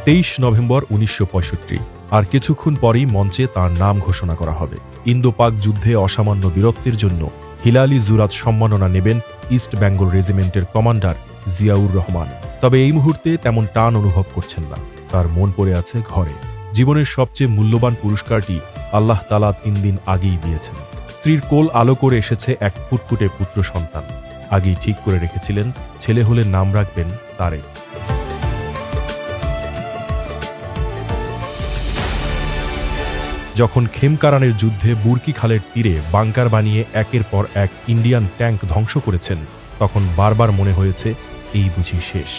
23 November 1965। আর কিছুক্ষণ পরই মঞ্চে তার নাম ঘোষণা করা হবে। ইন্দো-পাক যুদ্ধে অসামান্য বীরত্বের জন্য হিলালি জুরাত সম্মাননা নেবেন ইস্ট বেঙ্গল রেজিমেন্টের কমান্ডার জিয়াউর রহমান। তবে এই মুহূর্তে তেমন টান অনুভব করছেন না। তার মন পড়ে আছে ঘরে। জীবনের সবচেয়ে মূল্যবান পুরস্কারটি আল্লাহ তাআলা 3 দিন আগেই দিয়েছেন। স্ত্রীর কোল আলো করে এসেছে এক ফুটফুটে পুত্র সন্তান। আগেই ঠিক করে রেখেছিলেন ছেলে হলে নাম রাখবেন তারেক। যখন খেমকারানের যুদ্ধে বুরকি খালের তীরে বাংকার বানিয়ে একের পর এক ইন্ডিয়ান ট্যাঙ্ক ধ্বংস করেছেন, তখন বারবার মনে হয়েছে এই বুঝি শেষ,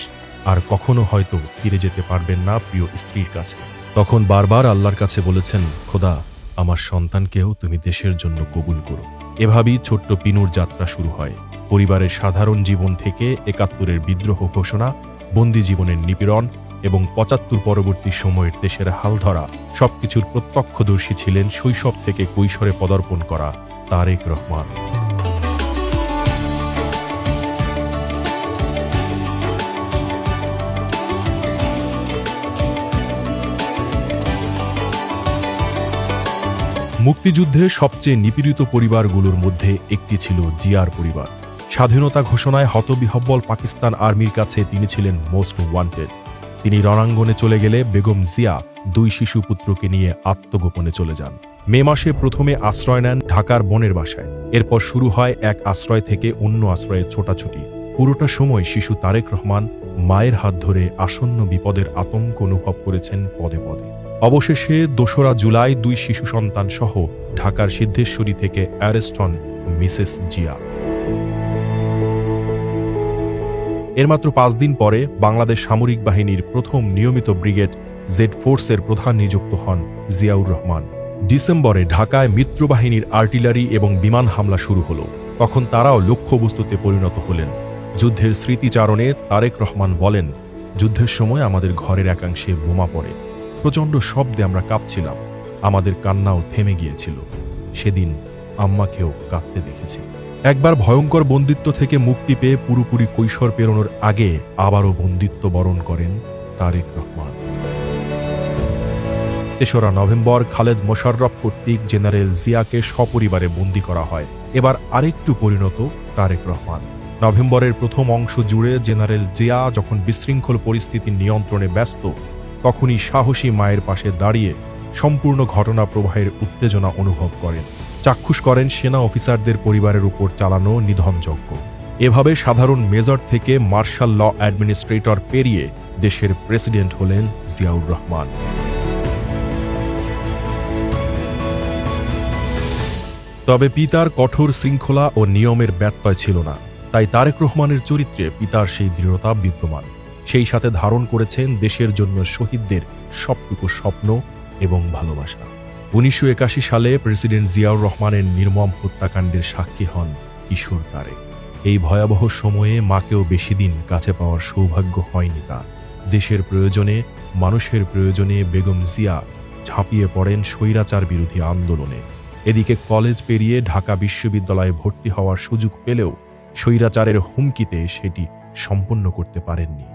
আর কখনো হয়তো ফিরে যেতে পারবেন না প্রিয় স্ত্রীর কাছে। তখন বারবার আল্লাহর কাছে বলেছেন, খোদা, আমার সন্তানকেও তুমি দেশের জন্য কবুল করো। এভাবেই ছোট্ট পিনুর যাত্রা শুরু হয়। পরিবারের সাধারণ জীবন থেকে ৭১-এর বিদ্রোহ ঘোষণা, বন্দি জীবনের নিপীড়ন এবং ৭৫ পরবর্তী সময়ের দেশের হাল ধরা সবকিছুর প্রত্যক্ষদর্শী ছিলেন শৈশব থেকে কৈশোরে পদার্পণ করা তারেক রহমান। মুক্তিযুদ্ধে সবচেয়ে নিপীড়িত পরিবারগুলোর মধ্যে একটি ছিল জিয়ার পরিবার। স্বাধীনতা ঘোষণায় হতবিহ্বল পাকিস্তান আর্মির কাছে তিনি ছিলেন মোস্ট ওয়ান্টেড। তিনি রণাঙ্গনে চলে গেলে বেগম জিয়া 2 শিশুপুত্রকে নিয়ে আত্মগোপনে চলে যান। মে মাসে প্রথমে আশ্রয় নেন ঢাকার বোনের বাসায়। এরপর শুরু হয় এক আশ্রয় থেকে অন্য আশ্রয়ে ছোটাছুটি। পুরোটা সময় শিশু তারেক রহমান মায়ের হাত ধরে আসন্ন বিপদের আতঙ্ক অনুভব করেছেন পদে পদে। অবশেষে 2রা জুলাই 2 শিশু সন্তান সহ ঢাকার সিদ্ধেশ্বরী থেকে অ্যারেস্ট হন মিসেস জিয়া। এর মাত্র 5 দিন পরে বাংলাদেশ সামরিক বাহিনীর প্রথম নিয়মিত ব্রিগেড জেড ফোর্সের প্রধান নিযুক্ত হন জিয়াউর রহমান। ডিসেম্বরে ঢাকায় মিত্রবাহিনীর আর্টিলারি এবং বিমান হামলা শুরু হল। তখন তারাও লক্ষ্যবস্তুতে পরিণত হলেন। যুদ্ধের স্মৃতিচারণে তারেক রহমান বলেন, যুদ্ধের সময় আমাদের ঘরের একাংশে বোমা পড়ে। প্রচণ্ড শব্দে আমরা কাঁপছিলাম। আমাদের কান্নাও থেমে গিয়েছিল। সেদিন আম্মাকেও কাঁদতে দেখেছি। একবার ভয়ঙ্কর বন্দিত্ব থেকে মুক্তি পেয়ে পুরোপুরি কৈশোর পেরোনোর আগে আবারও বন্দিত্ব বরণ করেন তারেক রহমান। ৩রা নভেম্বর খালেদ মোশাররফ কর্তৃক জেনারেল জিয়াকে সপরিবারে বন্দী করা হয়। এবার আরেকটু পরিণত তারেক রহমান। নভেম্বরের প্রথম অংশ জুড়ে জেনারেল জিয়া যখন বিশৃঙ্খল পরিস্থিতির নিয়ন্ত্রণে ব্যস্ত, তখনই সাহসী মায়ের পাশে দাঁড়িয়ে সম্পূর্ণ ঘটনা প্রবাহের উত্তেজনা অনুভব করেন। চাক্ষুষ করেন সেনা অফিসারদের পরিবারের উপর চালানো নিধনযজ্ঞ। এভাবে সাধারণ মেজর থেকে মার্শাল ল অ্যাডমিনিস্ট্রেটর পেরিয়ে দেশের প্রেসিডেন্ট হলেন জিয়াউর রহমান। তবে পিতার কঠোর শৃঙ্খলা ও নিয়মের ব্যত্যয় ছিল না। তাই তারেক রহমানের চরিত্রে পিতার সেই দৃঢ়তা বিদ্যমান। সেই সাথে ধারণ করেছেন দেশের জন্য শহীদদের সবটুকু স্বপ্ন এবং ভালোবাসা। 1981 সালে প্রেসিডেন্ট জিয়াউর রহমানের নির্মম হত্যাকাণ্ডের সাক্ষী হন কিশোর তারেক। এই ভয়াবহ সময়ে মাকেও বেশি দিন কাছে পাওয়ার সৌভাগ্য হয়নি তার। দেশের প্রয়োজনে, মানুষের প্রয়োজনে বেগম জিয়া ঝাঁপিয়ে পড়েন স্বৈরাচার বিরোধী আন্দোলনে। এদিকে কলেজ পেরিয়ে ঢাকা বিশ্ববিদ্যালয়ে ভর্তি হওয়ার সুযোগ পেলেও স্বৈরাচারের হুমকিতে সেটি সম্পন্ন করতে পারেননি।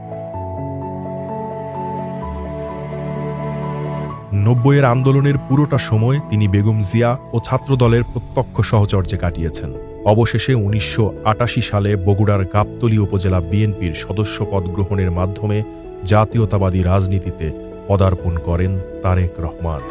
90-এর আন্দোলনের পুরোটা সময় তিনি বেগম জিয়া ও ছাত্রদলের প্রত্যক্ষ সহচর্যে কাটিয়েছেন। অবশেষে 1988 সালে বগুড়ার গাবতলী উপজেলা বিএনপির সদস্যপদ গ্রহণের মাধ্যমে জাতীয়তাবাদী রাজনীতিতে পদার্পণ করেন তারেক রহমান।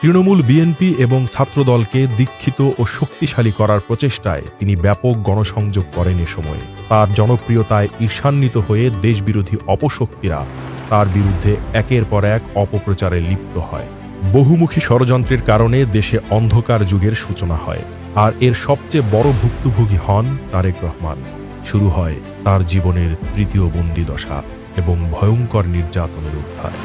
তৃণমূল, বিএনপি এবং ছাত্রদলকে দীক্ষিত ও শক্তিশালী করার প্রচেষ্টায় তিনি ব্যাপক গণসংযোগ করেন। এ সময়ে তার জনপ্রিয়তায় ঈর্ষান্বিত হয়ে দেশবিরোধী অপশক্তিরা তার বিরুদ্ধে একের পর এক অপপ্রচারে লিপ্ত হয়। বহুমুখী ষড়যন্ত্রের কারণে দেশে অন্ধকার যুগের সূচনা হয়, আর এর সবচেয়ে বড় ভুক্তভোগী হন তারেক রহমান। শুরু হয় তার জীবনের তৃতীয় বন্দিদশা এবং ভয়ঙ্কর নির্যাতনের অধ্যায়।